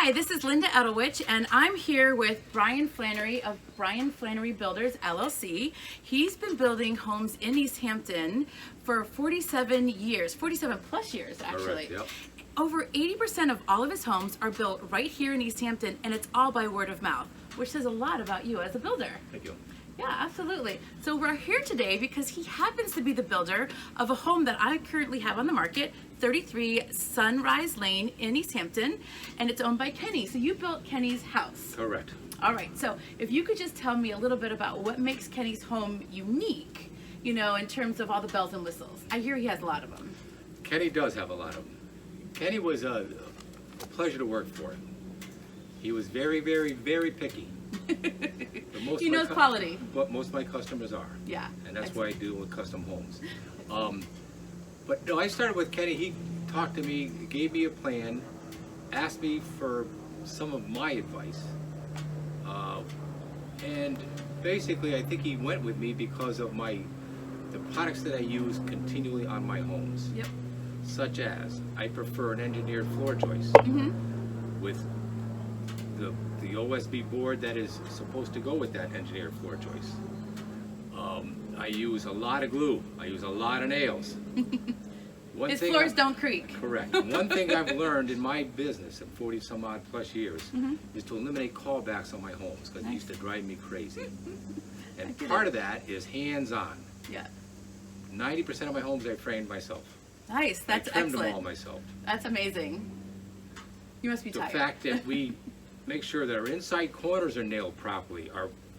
Hi, this is Linda Edelwich, and I'm here with Brian Flannery of Brian Flannery Builders LLC. He's been building homes in East Hampton for 47 years, 47 plus years actually. Correct, yep. Over 80% of all of his homes are built right here in East Hampton, and it's all by word of mouth, which says a lot about you as a builder. Thank you. Yeah, absolutely. So we're here today because he happens to be the builder of a home that I currently have on the market, 33 Sunrise Lane in East Hampton, and it's owned by Kenny. So you built Kenny's house. Correct. All right, so if you could just tell me a little bit about what makes Kenny's home unique, you know, in terms of all the bells and whistles. I hear he has a lot of them. Kenny does have a lot of them. Kenny was a pleasure to work for. He was very, very, very picky. But most He of my knows quality. But most of my customers are. Yeah. And that's why I do with custom homes. But no, I started with Kenny. He talked to me, gave me a plan, asked me for some of my advice. And basically, I think he went with me because of the products that I use continually on my homes. Yep. Such as, I prefer an engineered floor joist with the OSB board that is supposed to go with that engineered floor joist. I use a lot of glue. I use a lot of nails. His floors don't creak. Correct. One thing I've learned in my business in 40 some odd plus years is to eliminate callbacks on my homes because it used to drive me crazy. And part of that is hands-on. Yeah. 90% of my homes I framed myself. Nice. That's I trimmed excellent. them all myself. That's amazing. You must be The tired. fact that we make sure that our inside corners are nailed properly,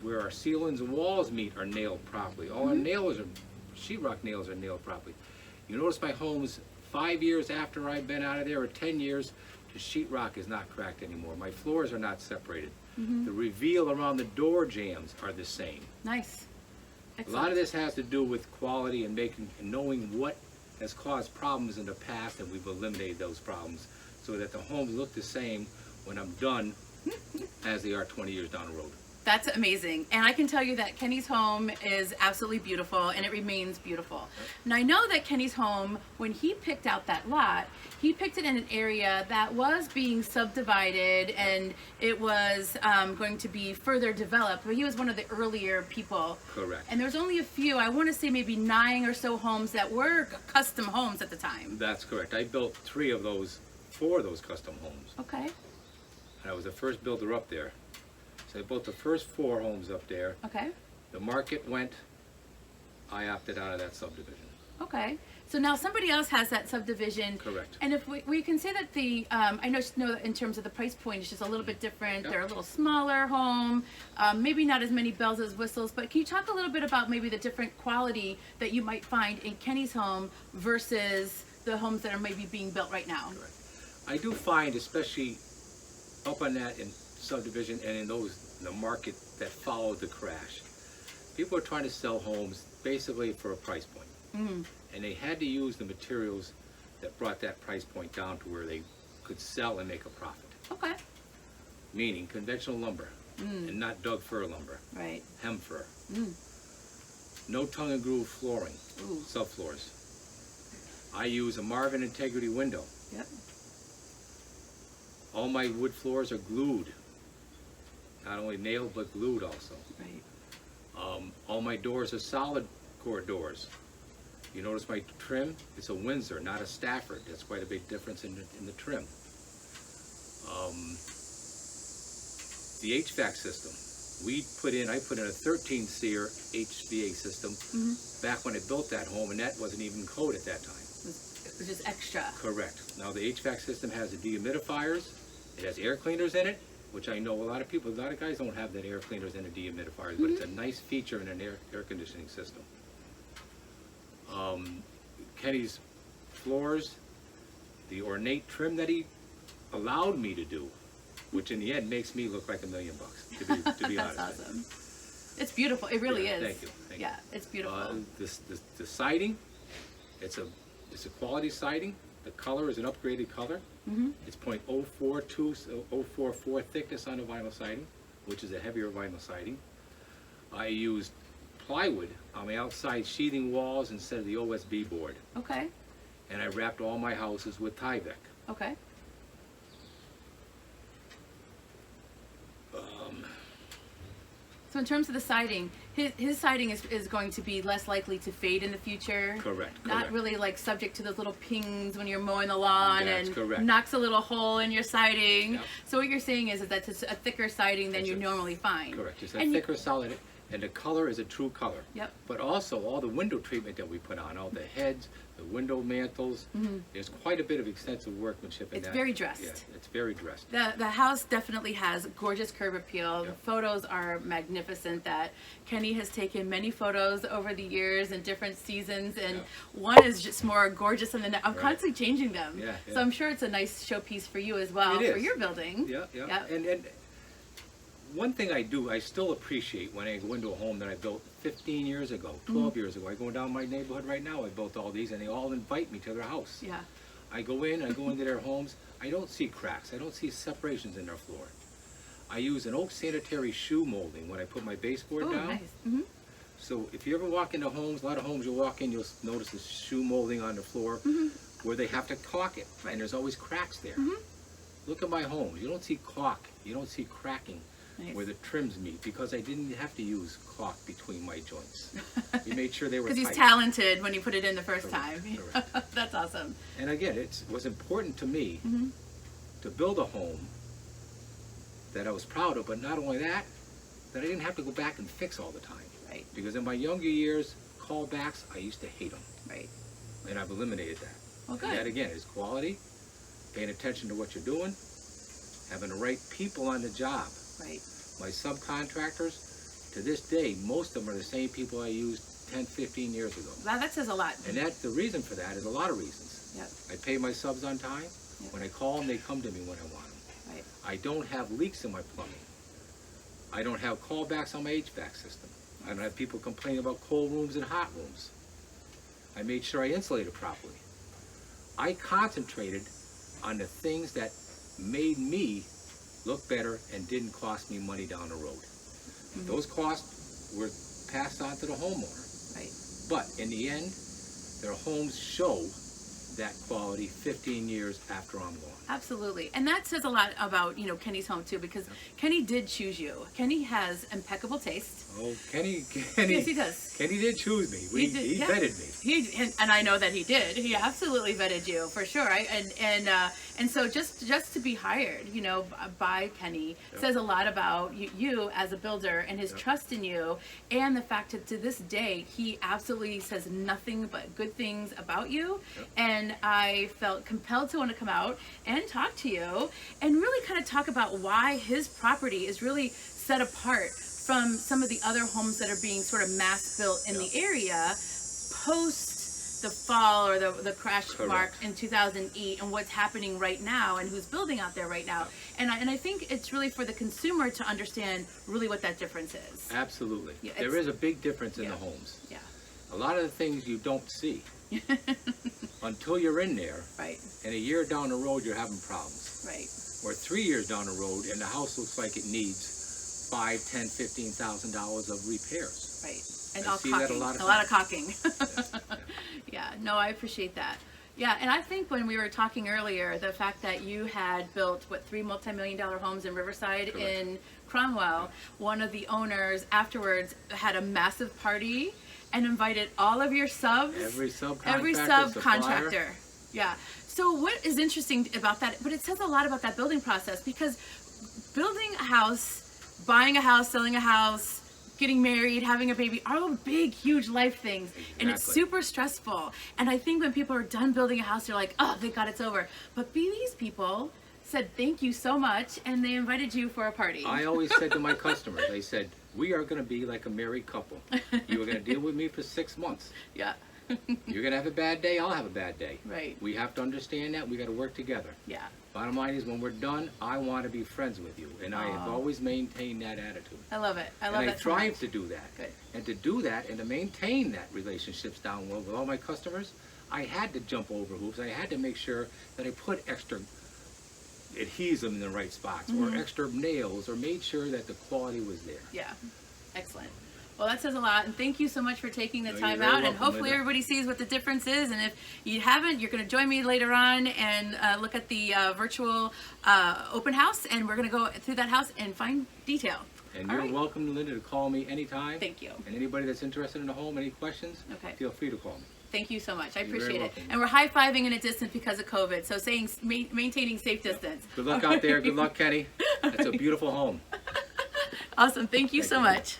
where our ceilings and walls meet are nailed properly. All our nails are, sheetrock nails are nailed properly. You notice my homes 5 years after I've been out of there, or 10 years, the sheetrock is not cracked anymore. My floors are not separated. The reveal around the door jambs are the same. Nice. A Excellent. lot of this has to do with quality and knowing what has caused problems in the past, and we've eliminated those problems so that the homes look the same when I'm done as they are 20 years down the road. That's amazing. And I can tell you that Kenny's home is absolutely beautiful, and it remains beautiful. Now, I know that Kenny's home, when he picked out that lot, he picked it in an area that was being subdivided, and it was going to be further developed, but he was one of the earlier people. Correct. And there's only a few, I want to say maybe 9 or so homes that were custom homes at the time. That's correct. I built 4 of those custom homes. Okay. And I was the first builder up there. So I built the first 4 homes up there. Okay. The market went, I opted out of that subdivision. Okay. So now somebody else has that subdivision. Correct. And if we can say that I know that in terms of the price point, it's just a little bit different. Yep. They're a little smaller home, maybe not as many bells as whistles, but can you talk a little bit about maybe the different quality that you might find in Kenny's home versus the homes that are maybe being built right now? Correct. I do find, especially up on that in subdivision and in the market that followed the crash, people are trying to sell homes basically for a price point. And they had to use the materials that brought that price point down to where they could sell and make a profit. Okay. Meaning conventional lumber and not Doug fir lumber, Right. hem fir. No tongue and groove flooring, Ooh. subfloors. I use a Marvin Integrity window. Yep. All my wood floors are glued. Not only nailed, but glued also. Right. All my doors are solid core doors. You notice my trim? It's a Windsor, not a Stafford. That's quite a big difference in the trim. The HVAC system. I put in a 13-SEER HVAC system back when I built that home, and that wasn't even code at that time. It was just extra. Correct. Now the HVAC system has the dehumidifiers. It has air cleaners in it, which I know a lot of guys don't have that air cleaners and the dehumidifiers, but it's a nice feature in an air conditioning system. Kenny's floors, the ornate trim that he allowed me to do, which in the end makes me look like $1 million, to be That's honest. awesome. It's beautiful. It really is. Thank you. Thank Yeah, it's beautiful. The siding, it's a quality siding. The color is an upgraded color. It's .044 thickness on the vinyl siding, which is a heavier vinyl siding. I used plywood on my outside sheathing walls instead of the OSB board. Okay. And I wrapped all my houses with Tyvek. Okay. So in terms of the siding, his siding is going to be less likely to fade in the future. Correct. Not really like subject to those little pings when you're mowing the lawn That's and correct. knocks a little hole in your siding. Yep. So what you're saying is that it's a thicker siding than you normally find. Correct. It's a And thicker, solid, and the color is a true color. Yep. But also all the window treatment that we put on, all the heads, the window mantles, there's quite a bit of extensive workmanship in It's that. very dressed. Yeah, it's very dressed. The house definitely has gorgeous curb appeal. The Yep. photos are magnificent. That Kenny has taken many photos over the years in different seasons, and Yep. one is just more gorgeous than the next. I'm Right. constantly changing them. Yeah, So yeah. I'm sure it's a nice showpiece for you as well It for is. your building. Yeah, yeah. Yep. And one thing I do, I still appreciate when I go into a home that I built 15 years ago, 12 years ago. I go down my neighborhood right now, I built all these, and they all invite me to their house. Yeah. I go into their homes, I don't see cracks, I don't see separations in their floor. I use an oak sanitary shoe molding when I put my baseboard Oh, down. nice. Mm-hmm. So if you ever walk into homes, a lot of homes you'll walk in, you'll notice the shoe molding on the floor where they have to caulk it, Right. and there's always cracks there. Look at my homes, you don't see caulk, you don't see cracking Nice. where the trims meet, because I didn't have to use caulk between my joints. You made sure they were Because tight. he's talented when you put it in the first Correct, time. correct. That's awesome. And again, it was important to me to build a home that I was proud of, but not only that, that I didn't have to go back and fix all the time. Right. Because in my younger years, callbacks, I used to hate them, Right. and I've eliminated that. Well, good. And that again is quality, paying attention to what you're doing, having the right people on the job. Right. My subcontractors, to this day, most of them are the same people I used 10, 15 years ago. That says a lot. And the reason for that is a lot of reasons. Yep. I pay my subs on time. Yep. When I call them, they come to me when I want them. Right. I don't have leaks in my plumbing. I don't have callbacks on my HVAC system. I don't have people complaining about cold rooms and hot rooms. I made sure I insulated properly. I concentrated on the things that made me look better and didn't cost me money down the road. Those costs were passed on to the homeowner. Right. But in the end, their homes show that quality 15 years after I'm gone. Absolutely. And that says a lot about, Kenny's home too, because Kenny did choose you. Kenny has impeccable taste. Oh, Kenny, Yes, he does. Kenny did choose me. He yeah. vetted me. And I know that he did. He absolutely vetted you for sure. And so just to be hired, by Kenny says a lot about you as a builder and his trust in you, and the fact that to this day he absolutely says nothing but good things about you. And I felt compelled to want to come out and talk to you and really kind of talk about why his property is really set apart from some of the other homes that are being sort of mass built in the area post the fall or the crash mark in 2008, and what's happening right now and who's building out there right now. And I think it's really for the consumer to understand really what that difference is. Absolutely. Yeah, there is a big difference in yeah. the homes. Yeah. A lot of the things you don't see until you're in there, Right. and a year down the road you're having problems. Right. Or 3 years down the road and the house looks like it needs $5, $10, $15,000 of repairs. Right. And I all see caulking. that a lot of lot of times. caulking. Yeah. No, I appreciate that. Yeah, and I think when we were talking earlier, the fact that you had built, 3 multi-million-dollar homes in Riverside Correct. in Cromwell, one of the owners afterwards had a massive party and invited all of your subs. Every subcontractor, Every subcontractor. supplier. Yeah. So what is interesting about that, but it says a lot about that building process, because building a house, buying a house, selling a house, getting married, having a baby are all big, huge life things. And it's Exactly. super stressful. And I think when people are done building a house, they're like, oh, thank God it's over. But these people said thank you so much, and they invited you for a party. I always said to my customers, I said, we are going to be like a married couple. You are going to deal with me for 6 months. Yeah. You're going to have a bad day, I'll have a bad day. Right. We have to understand that. We got to work together. Yeah. Bottom line is, when we're done, I want to be friends with you. And I have Aw. always maintained that attitude. I love it. I love And I that so much. strive to do that. Good. And to do that and to maintain that relationships down well with all my customers, I had to jump over hoops. I had to make sure that I put extra adhesive in the right spots, or extra nails, or made sure that the quality was there. Yeah. Excellent. Well, that says a lot, and thank you so much for taking the No, time you're very out, and welcome, hopefully Linda. everybody sees what the difference is, and if you haven't, you're going to join me later on and look at the virtual open house, and we're going to go through that house and find detail. And All you're right. welcome, Linda, to call me anytime. Thank you. And anybody that's interested in a home, any questions, Okay. feel free to call me. Thank you so much. I You're very appreciate it. welcome. And we're high-fiving in a distance because of COVID, so maintaining safe distance. Good luck out there. Good luck, Kenny. That's a beautiful home. Awesome. Thank you Thank so you. much.